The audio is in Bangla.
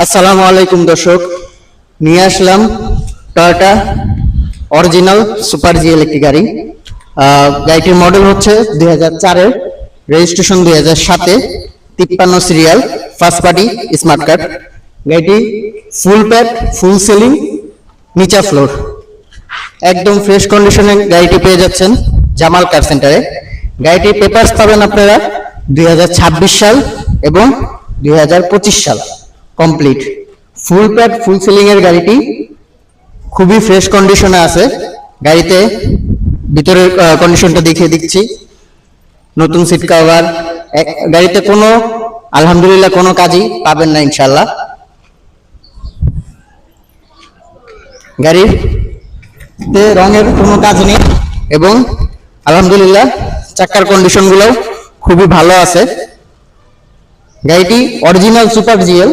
আসসালামু আলাইকুম দর্শক, নিয়ে আসলাম টয়োটা অরিজিনাল সুপার জিএল একটি গাড়ি। গাড়িটির মডেল হচ্ছে 2004-এর, রেজিস্ট্রেশন 2007-এ, 53 serial, first party smart card. গাড়িটি ফুল প্যাড, ফুল সেলিং, নিচা ফ্লোর, একদম ফ্রেশ কন্ডিশনে গাড়িটি পেয়ে যাচ্ছেন জামাল কার সেন্টারে। গাড়িটির পেপারস পাবেন আপনারা 2026 সাল এবং 2025 সাল কমপ্লিট। ফুল প্যাড ফুল সিলিং এর গাড়িটি খুবই ফ্রেশ কন্ডিশনে আছে। গাড়িতে ভিতরের কন্ডিশনটা দেখিয়ে দিচ্ছি। নতুন সিট কভার, গাড়িতে কোনো আলহামদুলিল্লাহ কোনো কাজই পাবেন না ইনশাল্লাহ। গাড়িতে রঙের কোনো কাজ নেই এবং আলহামদুলিল্লাহ চাকার কন্ডিশন গুলো খুবই ভালো আছে। গাড়িটি অরিজিনাল সুপার জিএল।